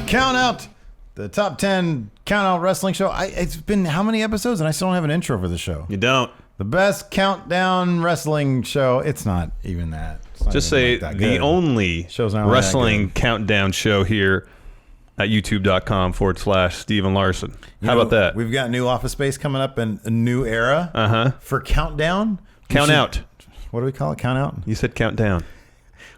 Countout, the top 10 Countout wrestling show. It's been how many episodes, and I still don't have an intro for the show. You don't. The best countdown wrestling show. It's not even that. Just say the only wrestling countdown show here at youtube.com/Steven Larson. How about that? We've got new office space coming up in a new era for Countdown. Count-out. What do we call it? Count-out? You said countdown.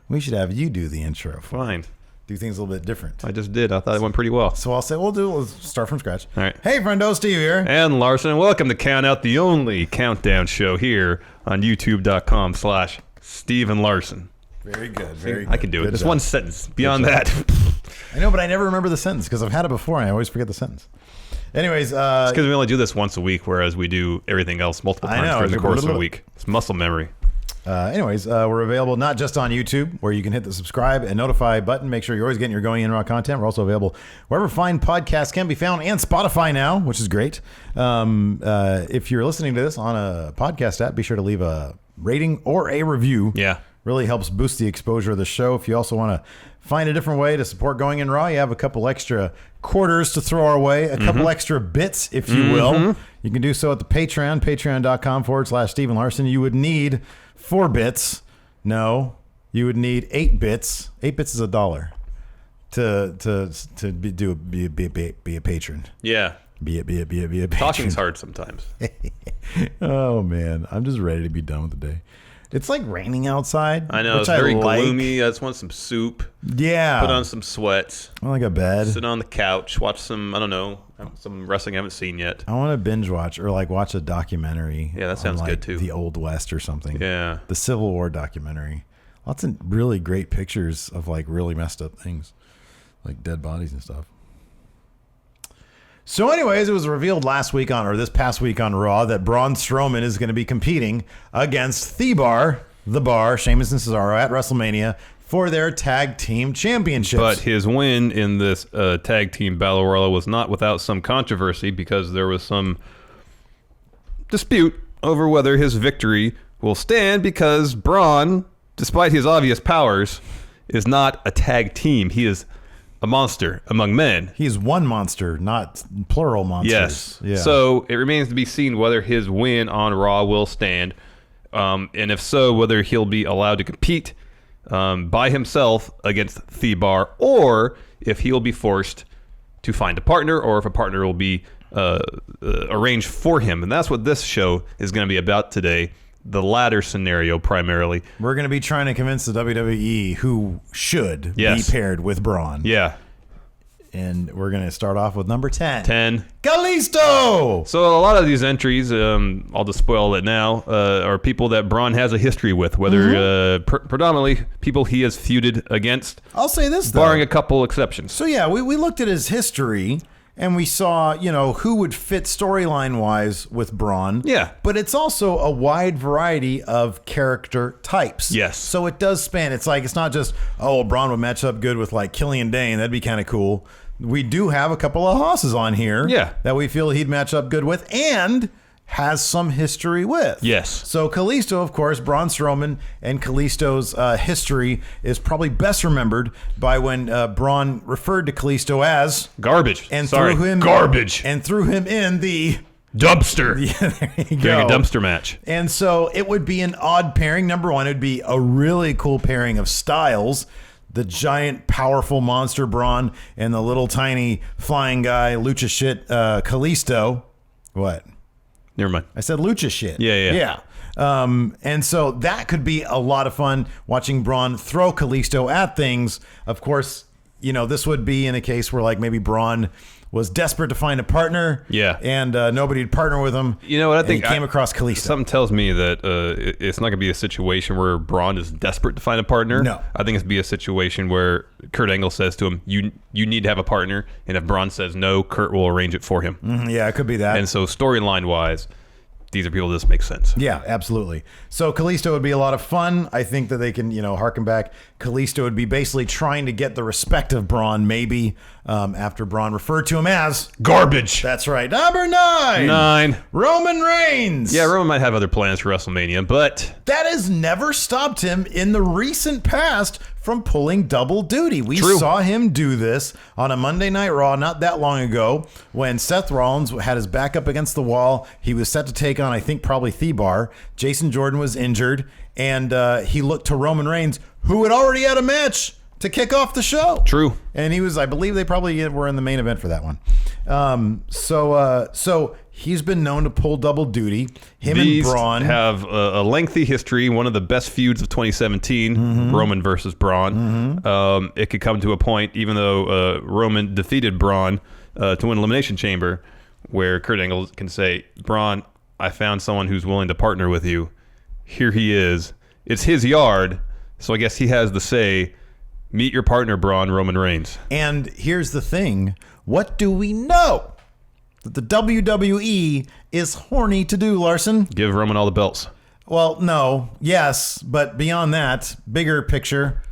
We should have you do the intro. Fine. Do things a little bit different. I just did. I thought it went pretty well. So I'll say we'll start from scratch. All right. Hey, friendo, Steve here. And Larson, and welcome to Countout, the only countdown show here on youtube.com/Steven Larson. Very good. Very good. I can do it. Just one sentence. Beyond that. I know, but I never remember the sentence because I've had it before and I always forget the sentence. Anyways. It's because we only do this once a week, whereas we do everything else multiple times during the course of a week. It's muscle memory. We're available not just on YouTube, where you can hit the subscribe and notify button. Make sure you're always getting your Going In Raw content. We're also available wherever fine podcasts can be found, and Spotify now, which is great. If you're listening to this on a podcast app, be sure to leave a rating or a review. Yeah. Really helps boost the exposure of the show. If you also want to find a different way to support Going In Raw, you have a couple extra quarters to throw our way, a couple extra bits, if you will. You can do so at the Patreon, patreon.com/Steven Larson. You would need 4 bits. No, you would need 8 bits. 8 bits is $1 to be a patron. Yeah. Be a patron. Talking's hard sometimes. Oh man, I'm just ready to be done with the day. It's like raining outside. I know, it's very gloomy. I just want some soup. Yeah. Put on some sweats. I like a bed. Sit on the couch. Watch some, I don't know, some wrestling I haven't seen yet. I want to binge watch or like watch a documentary. Yeah, that sounds good too. The Old West or something. Yeah. The Civil War documentary. Lots of really great pictures of like really messed up things. Like dead bodies and stuff. So anyways, it was revealed this past week on Raw that Braun Strowman is going to be competing against The Bar, Sheamus and Cesaro at WrestleMania for their tag team championships. But his win in this tag team battle royal was not without some controversy because there was some dispute over whether his victory will stand because Braun, despite his obvious powers, is not a tag team. He is a monster among men. He's one monster, not plural monsters. Yes. Yeah. So it remains to be seen whether his win on Raw will stand, and if so, whether he'll be allowed to compete by himself against The Bar, or if he'll be forced to find a partner, or if a partner will be arranged for him. And that's what this show is going to be about today. The latter scenario primarily. We're going to be trying to convince the WWE who should be paired with Braun. Yeah. And we're going to start off with number 10. KALISTO! So a lot of these entries, I'll just spoil it now, are people that Braun has a history with, whether predominantly people he has feuded against. I'll say this, though. Barring a couple exceptions. So yeah, we looked at his history, and we saw, who would fit storyline-wise with Braun. Yeah. But it's also a wide variety of character types. Yes. So it does span. It's like, it's not just, Braun would match up good with, like, Killian Dane. That'd be kind of cool. We do have a couple of hosses on here that we feel he'd match up good with and has some history with. Yes. So Kalisto, of course, Braun Strowman, and Kalisto's history is probably best remembered by when Braun referred to Kalisto as garbage. And threw him in the dumpster. Yeah, there you go. During a dumpster match. And so it would be an odd pairing. Number one, it would be a really cool pairing of styles. The giant, powerful monster Braun and the little tiny flying guy, lucha shit, Kalisto. What? Never mind. I said lucha shit. Yeah. And so that could be a lot of fun watching Braun throw Kalisto at things. Of course, this would be in a case where like maybe Braun was desperate to find a partner. Yeah. And nobody would partner with him. You know what? I think he came across Kalisto. Something tells me that it's not going to be a situation where Braun is desperate to find a partner. No. I think it's be a situation where Kurt Angle says to him, you need to have a partner. And if Braun says no, Kurt will arrange it for him. Yeah, it could be that. And so storyline wise, these are people that just make sense. Yeah, absolutely. So Kalisto would be a lot of fun. I think that they can, harken back. Kalisto would be basically trying to get the respect of Braun, maybe, after Braun referred to him as garbage. That's right. Number 9. Roman Reigns. Yeah, Roman might have other plans for WrestleMania, but that has never stopped him in the recent past from pulling double duty. We saw him do this on a Monday Night Raw not that long ago when Seth Rollins had his back up against the wall. He was set to take on, I think, probably Thebar. Jason Jordan was injured, and he looked to Roman Reigns, who had already had a match to kick off the show. True. And he was, I believe they probably were in the main event for that one. So he's been known to pull double duty. These and Braun have a lengthy history. One of the best feuds of 2017, Roman versus Braun. It could come to a point, even though Roman defeated Braun to win Elimination Chamber, where Kurt Angle can say, Braun, I found someone who's willing to partner with you. Here he is. It's his yard, so I guess he has the say. Meet your partner, Braun, Roman Reigns. And here's the thing. What do we know that the WWE is horny to do, Larson? Give Roman all the belts. Well, no. Yes. But beyond that, bigger picture,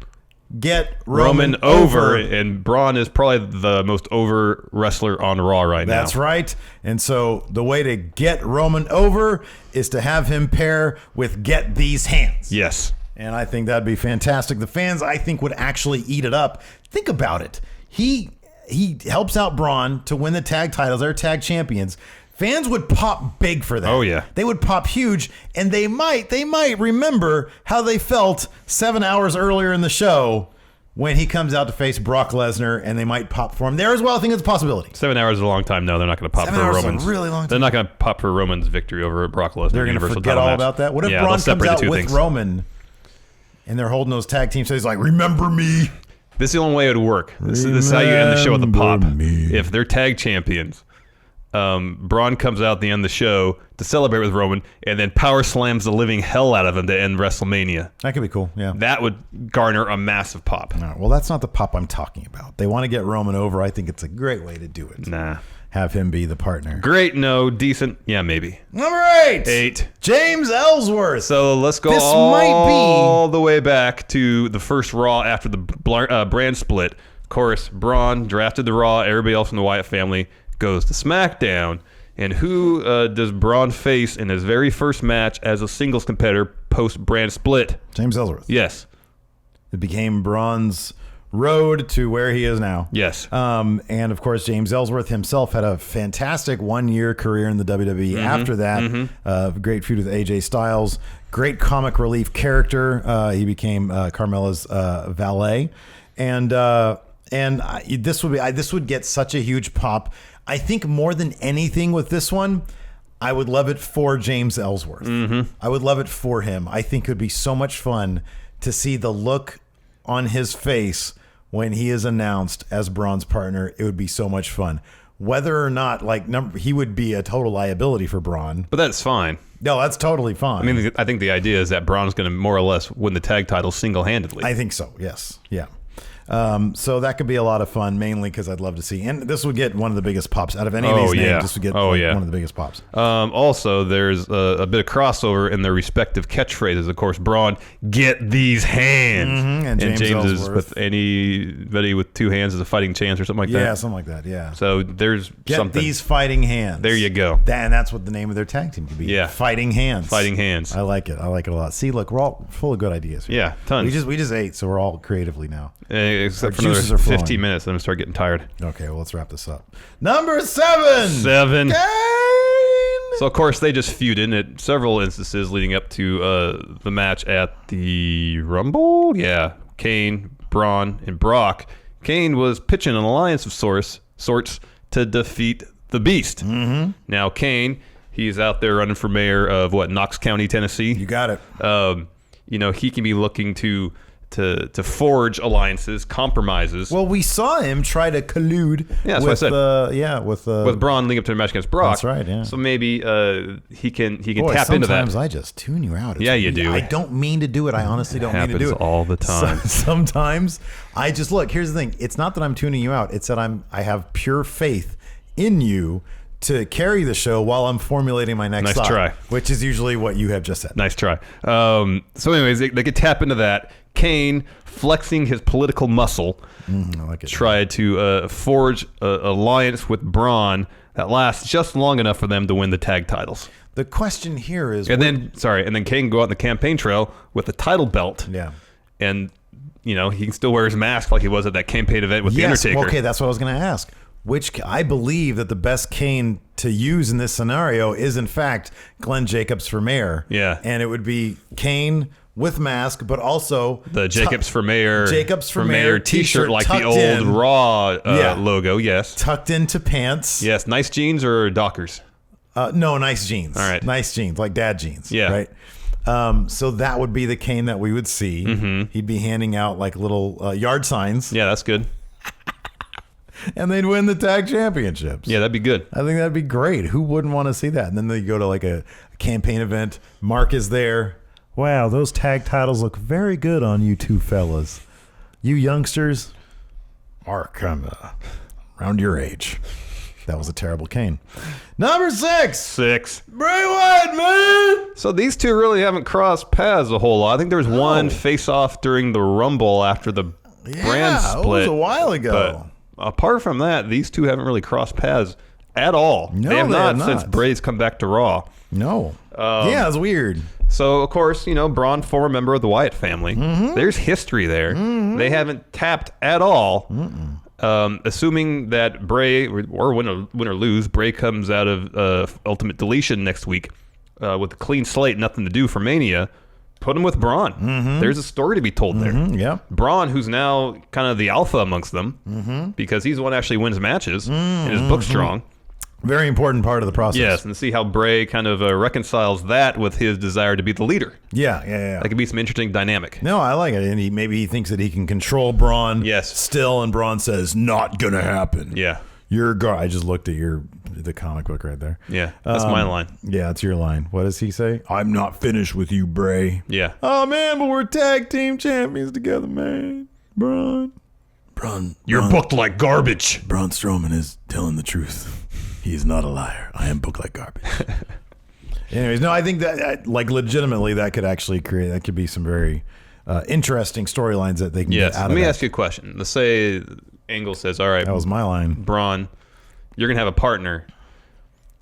get Roman over. And Braun is probably the most over wrestler on Raw right now. That's right. And so the way to get Roman over is to have him pair with Get These Hands. Yes. And I think that'd be fantastic. The fans, I think, would actually eat it up. Think about it. He helps out Braun to win the tag titles. They're tag champions. Fans would pop big for that. Oh, yeah. They would pop huge, and they might remember how they felt 7 hours earlier in the show when he comes out to face Brock Lesnar, and they might pop for him there as well. I think it's a possibility. 7 hours is a long time. No, they're not going to pop 7 for hours Roman's. Is a really long time. They're not going to pop for Roman's victory over Brock Lesnar. They're going to forget all about that. What if Braun comes out with Roman, and they're holding those tag teams? So he's like, "Remember me." This is the only way it would work. This is how you end the show with a pop. If they're tag champions, Braun comes out at the end of the show to celebrate with Roman, and then power slams the living hell out of him to end WrestleMania. That could be cool, yeah. That would garner a massive pop. No, well, that's not the pop I'm talking about. They want to get Roman over. I think it's a great way to do it. Nah. Have him be the partner. Great, no. Decent, yeah, maybe. Number 8. 8. James Ellsworth. So let's go all the way back to the first Raw after the brand split. Of course, Braun drafted the Raw. Everybody else in the Wyatt family goes to SmackDown. And who does Braun face in his very first match as a singles competitor post-brand split? James Ellsworth. Yes. It became Braun's road to where he is now. Yes. And of course, James Ellsworth himself had a fantastic 1-year career in the WWE. After that, great feud with AJ Styles, great comic relief character. He became Carmella's valet, and this would get such a huge pop. I think more than anything with this one, I would love it for James Ellsworth. I would love it for him. I think it would be so much fun to see the look on his face when he is announced as Braun's partner. It would be so much fun. Whether or not, he would be a total liability for Braun. But that's fine. No, that's totally fine. I mean, I think the idea is that Braun's going to more or less win the tag title single-handedly. I think so, yes. Yeah. So that could be a lot of fun, mainly because I'd love to see. And this would get one of the biggest pops out of any of these names. This would get one of the biggest pops. Also, there's a bit of crossover in their respective catchphrases. Of course, Braun, get these hands. And James is with anybody with 2 hands is a fighting chance or something like that. Yeah, something like that, yeah. So there's something. Get these fighting hands. There you go. And that's what the name of their tag team could be. Yeah. Fighting Hands. Fighting Hands. I like it. I like it a lot. See, look, we're all full of good ideas. Yeah, tons. We just ate, so we're all creatively now. Except for another 15 minutes, then I'm going to start getting tired. Okay, well, let's wrap this up. Number 7. 7. KANE! So, of course, they just feuded at several instances leading up to the match at the Rumble. Yeah, Kane, Braun, and Brock. Kane was pitching an alliance of sorts to defeat the Beast. Now, Kane, he's out there running for mayor of, Knox County, Tennessee. You got it. He can be looking to forge alliances, compromises. Well, we saw him try to collude. Yeah, that's what I said. With Braun leading up to the match against Brock. That's right. Yeah. So maybe he can tap into that. Sometimes I just tune you out. You do. I don't mean to do it. I honestly don't mean to do it. Happens all the time. Sometimes I just look. Here's the thing. It's not that I'm tuning you out. It's that I have pure faith in you to carry the show while I'm formulating my next thought, try. Which is usually what you have just said. Nice try. So anyways, they could tap into that. Kane, flexing his political muscle, I like it. tried to forge an alliance with Braun that lasts just long enough for them to win the tag titles. The question here is... And then Kane go out on the campaign trail with the title belt. Yeah. And he can still wear his mask like he was at that campaign event with the Undertaker. Okay, that's what I was going to ask. Which I believe that the best Kane to use in this scenario is, in fact, Glenn Jacobs for mayor. Yeah. And it would be Kane with mask, but also the Jacobs for mayor t-shirt t-shirt like the old in. Raw logo. Yes. Tucked into pants. Yes. Nice jeans or Dockers? No, nice jeans. All right. Nice jeans, like dad jeans. Yeah. Right. So that would be the Kane that we would see. Mm-hmm. He'd be handing out like little yard signs. Yeah, that's good. And they'd win the tag championships. Yeah, that'd be good. I think that'd be great. Who wouldn't want to see that? And then they go to like a campaign event. Mark is there. Wow, those tag titles look very good on you two fellas. You youngsters. Mark, I'm around your age. That was a terrible Kane. Number 6. Bray Wyatt, man. So these two really haven't crossed paths a whole lot. I think there was one face-off during the Rumble after the brand split. It was a while ago. But apart from that, these two haven't really crossed paths at all. No, they have not not since Bray's come back to Raw. No. Yeah, it's weird. So, of course, Braun, former member of the Wyatt family. Mm-hmm. There's history there. Mm-hmm. They haven't tapped at all. Assuming that Bray, or win or lose, Bray comes out of Ultimate Deletion next week with a clean slate, nothing to do for Mania, put him with Braun. Mm-hmm. There's a story to be told there. Mm-hmm, yeah. Braun, who's now kind of the alpha amongst them, because he's the one that actually wins matches, and his book's strong. Very important part of the process. Yes, and see how Bray kind of reconciles that with his desire to be the leader. Yeah. That could be some interesting dynamic. No, I like it. And maybe he thinks that he can control Braun still, and Braun says, not going to happen. Yeah. I just looked at the comic book right there. Yeah, that's my line. Yeah, it's your line. What does he say? I'm not finished with you, Bray. Yeah. Oh, man, but we're tag team champions together, man. Braun. You're booked like garbage. Braun Strowman is telling the truth. He is not a liar. I am booked like garbage. Anyways, no, I think that, like, legitimately, that could be some very interesting storylines that they can get out of it. Let me ask you a question. Let's say Angle says, all right. That was my line. Braun, you're going to have a partner.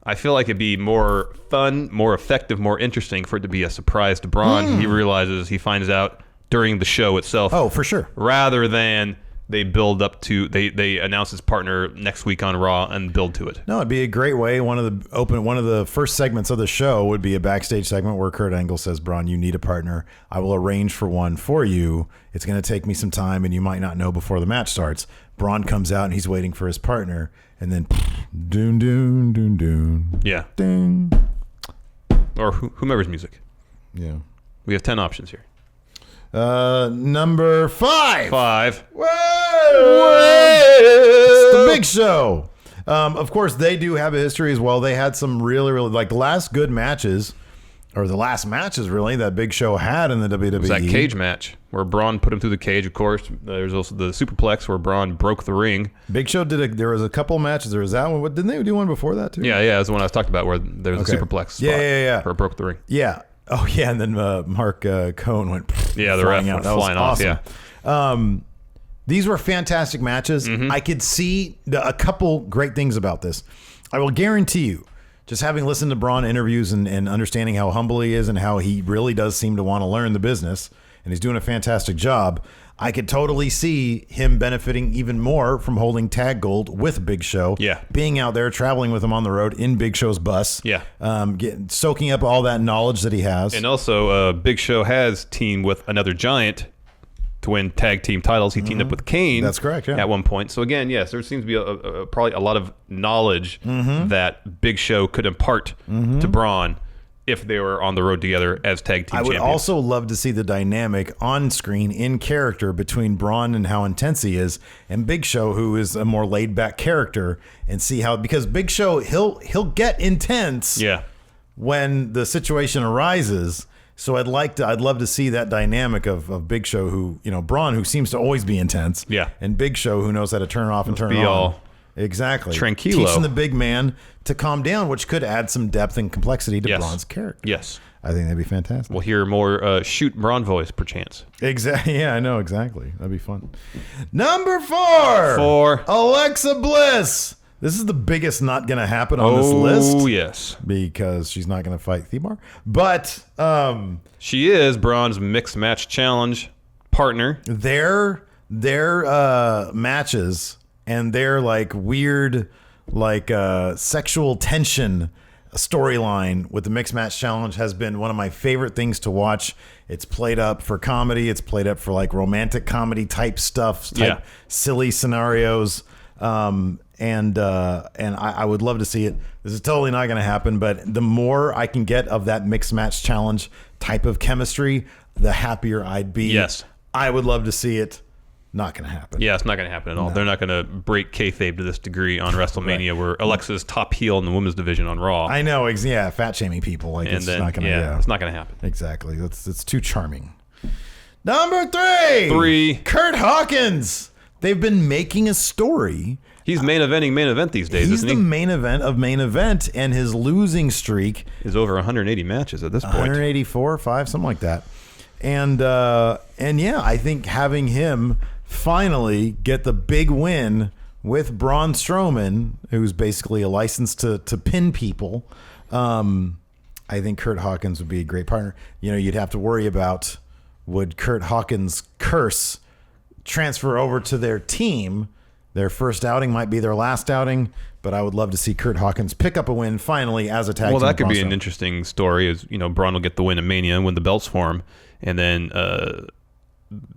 I feel like it'd be more fun, more effective, more interesting for it to be a surprise to Braun. He finds out during the show itself. Oh, for sure. Rather than they build up to they announce his partner next week on Raw and build to it. No, it'd be a great way. One of the first segments of the show would be a backstage segment where Kurt Angle says, "Braun, you need a partner. I will arrange for one for you. It's going to take me some time, and you might not know before the match starts." Braun comes out and he's waiting for his partner, and then doon doon doon doon. Yeah. Ding. Or whomever's music. Yeah. We have 10 options here. Number 5. Whoa! It's the Big Show. Of course, they do have a history as well. They had some really, really, like, the last good matches, or the last matches, really, that Big Show had in the WWE. It was that cage match where Braun put him through the cage, of course. There's also the superplex where Braun broke the ring. Big Show there was a couple matches. There was that one. Didn't they do one before that, too? Yeah, that's the one I was talking about where there was a superplex spot yeah. where it broke the ring. Yeah. Oh, yeah, and then Mark Cohn went the ref went flying off, awesome. These were fantastic matches. I could see a couple great things about this. I will guarantee you, just having listened to Braun interviews and understanding how humble he is and how he really does seem to want to learn the business, and he's doing a fantastic job, I could totally see him benefiting even more from holding tag gold with Big Show. Yeah. Being out there, traveling with him on the road in Big Show's bus. Yeah. Soaking up all that knowledge that he has. And also, Big Show has teamed with another giant to win tag team titles. He teamed up with Kane. That's correct, yeah. At one point. So again, yes, there seems to be probably a lot of knowledge that Big Show could impart to Braun if they were on the road together as tag team champions. I would also love to see the dynamic on screen in character between Braun and how intense he is, and Big Show, who is a more laid back character, and see how, because Big Show he'll get intense when the situation arises. So I'd love to see that dynamic of Big Show, who, Braun, who seems to always be intense, and Big Show, who knows how to turn it off and turn it on. Exactly. Tranquilo. Teaching the big man to calm down, which could add some depth and complexity to Braun's character. Yes. I think that'd be fantastic. We'll hear more shoot Braun voice, perchance. Exactly. Yeah, I know. Exactly. That'd be fun. Number 4. Alexa Bliss. This is the biggest not going to happen on this list. Oh, yes. Because she's not going to fight Thebar. But she is Braun's mixed match challenge partner. Their matches and their like weird like sexual tension storyline with the Mixed Match Challenge has been one of my favorite things to watch. It's played up for comedy. It's played up for like romantic comedy type stuff, silly scenarios. And I would love to see it. This is totally not going to happen, but the more I can get of that Mixed Match Challenge type of chemistry, the happier I'd be. Yes. I would love to see it. Not going to happen. Yeah, it's not going to happen at all. No. They're not going to break kayfabe to this degree on WrestleMania, where Alexa's top heel in the women's division on Raw. I know, yeah, fat shaming people. Like, it's not going to. It's not going to happen. Exactly. It's too charming. Number 3. Curt Hawkins. They've been making a story. He's main event these days. He's the main event of main event, and his losing streak is over 180 matches at this point. 184, 5, something like that. And yeah, I think having him finally get the big win with Braun Strowman, who's basically a license to pin people, I think Curt Hawkins would be a great partner. You know, you'd have to worry about, would Curt Hawkins' curse transfer over to their team? Their first outing might be their last outing, but I would love to see Curt Hawkins pick up a win finally as a tag team. Well, that could be an interesting story. Is, you know, Braun will get the win at Mania and win the belts for him, and then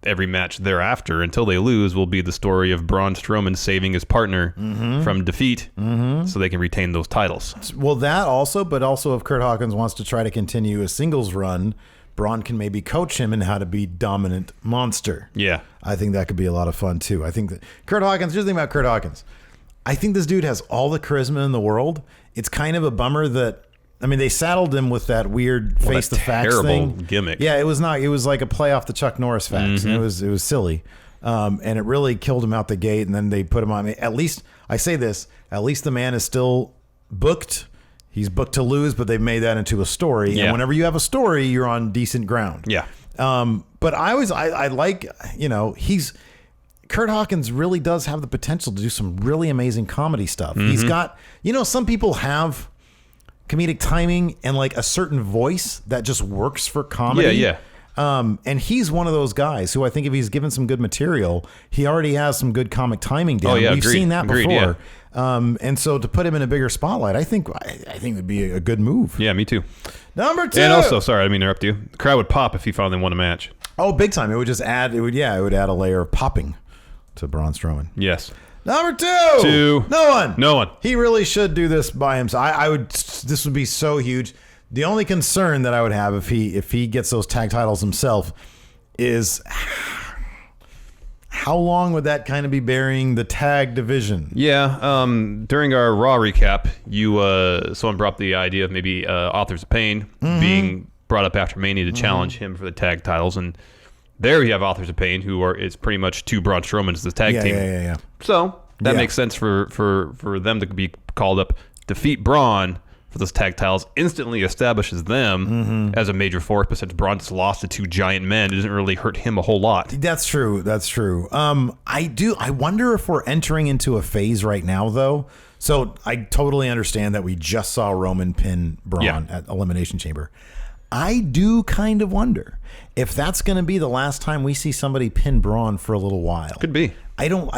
every match thereafter until they lose will be the story of Braun Strowman saving his partner from defeat, so they can retain those titles. Well, that also, but also if Curt Hawkins wants to try to continue a singles run, Braun can maybe coach him in how to be dominant monster. Yeah. I think that could be a lot of fun too. I think that Curt Hawkins, here's the thing about Curt Hawkins. I think this dude has all the charisma in the world. It's kind of a bummer that, I mean, they saddled him with that weird face the facts thing. Gimmick. Yeah, it was like a play off the Chuck Norris facts. And it was silly. And it really killed him out the gate, and then they put him on. At least, I say this, at least the man is still booked. He's booked to lose, but they've made that into a story. Yeah. And whenever you have a story, you're on decent ground. Yeah. But I like, you know, Curt Hawkins really does have the potential to do some really amazing comedy stuff. He's got, you know, some people have comedic timing and like a certain voice that just works for comedy. Yeah. And he's one of those guys who I think if he's given some good material, he already has some good comic timing down. Oh, yeah, We've seen that before. Yeah. And so to put him in a bigger spotlight, I think it would be a good move. Yeah, me too. Number 2. And also, sorry, I didn't mean to interrupt you. The crowd would pop if he finally won a match. Oh, big time. It would just add, it would add a layer of popping to Braun Strowman. Yes. Number 2. No one. He really should do this by himself. This would be so huge. The only concern that I would have if he gets those tag titles himself is how long would that kind of be burying the tag division? Yeah. During our Raw recap, someone brought up the idea of maybe Authors of Pain being brought up after Mania to challenge him for the tag titles, and there you have Authors of Pain, it's pretty much two Braun Strowman as the tag team. Yeah. So that makes sense for them to be called up, defeat Braun for those tag titles, instantly establishes them as a major force. But since Braun just lost to two giant men, it doesn't really hurt him a whole lot. That's true. I wonder if we're entering into a phase right now, though. So I totally understand that we just saw Roman pin Braun at Elimination Chamber. I do kind of wonder if that's going to be the last time we see somebody pin Braun for a little while. Could be. I do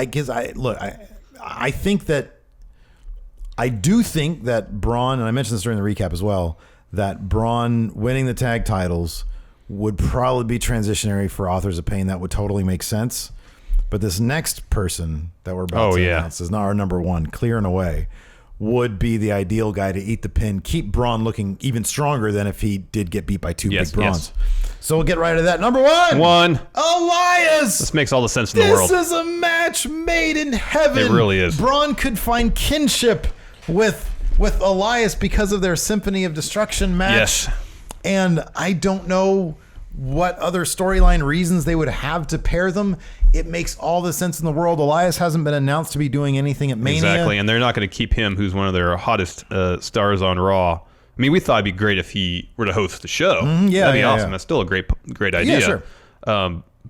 think that Braun, and I mentioned this during the recap as well, that Braun winning the tag titles would probably be transitionary for Authors of Pain. That would totally make sense. But this next person that we're about to announce is not our number 1, clear and away, would be the ideal guy to eat the pin, keep Braun looking even stronger than if he did get beat by two big Brauns. So we'll get right to that. Number 1. Elias. This makes all the sense in the world. This is a match made in heaven. It really is. Braun could find kinship with Elias because of their Symphony of Destruction match. Yes. And I don't know what other storyline reasons they would have to pair them. It makes all the sense in the world. Elias hasn't been announced to be doing anything at Mania. Exactly, and they're not going to keep him, who's one of their hottest stars on Raw. I mean, we thought it'd be great if he were to host the show. That'd be awesome. That's still a great idea. Yeah, sure.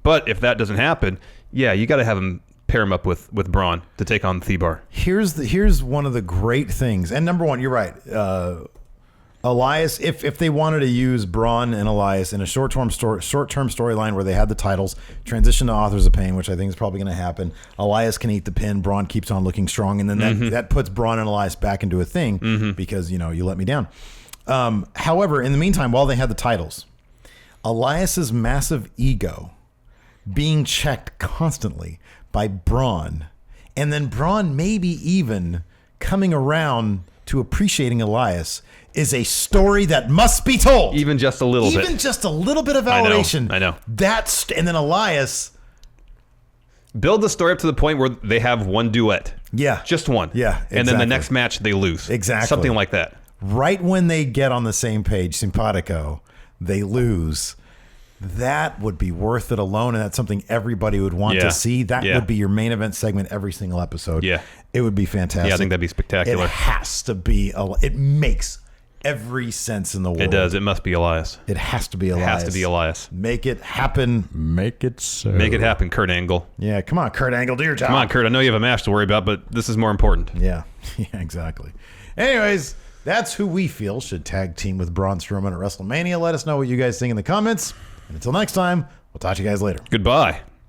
But if that doesn't happen, you got to have him pair him up with Braun to take on Thebar. Here's one of the great things. And number 1, you're right. Elias, if they wanted to use Braun and Elias in a short-term storyline where they had the titles, transition to Authors of Pain, which I think is probably going to happen. Elias can eat the pin. Braun keeps on looking strong, and then that puts Braun and Elias back into a thing because you let me down. However, in the meantime, while they had the titles, Elias's massive ego being checked constantly by Braun, and then Braun maybe even coming around to appreciating Elias is a story that must be told. Even just a little bit. Even just a little bit of validation. I know. And then Elias. Build the story up to the point where they have one duet. Yeah. Just one. Yeah, exactly. And then the next match they lose. Exactly. Something like that. Right when they get on the same page, simpatico, they lose. That would be worth it alone, and that's something everybody would want to see. That would be your main event segment every single episode. Yeah. It would be fantastic. Yeah, I think that'd be spectacular. It has to be. It makes every sense in the world. It does. It must be Elias. It has to be Elias. It has to be Elias. Make it happen. Make it so. Make it happen, Kurt Angle. Yeah, come on, Kurt Angle, do your job. Come on, Kurt. I know you have a match to worry about, but this is more important. Yeah, exactly. Anyways, that's who we feel should tag team with Braun Strowman at WrestleMania. Let us know what you guys think in the comments. And until next time, we'll talk to you guys later. Goodbye.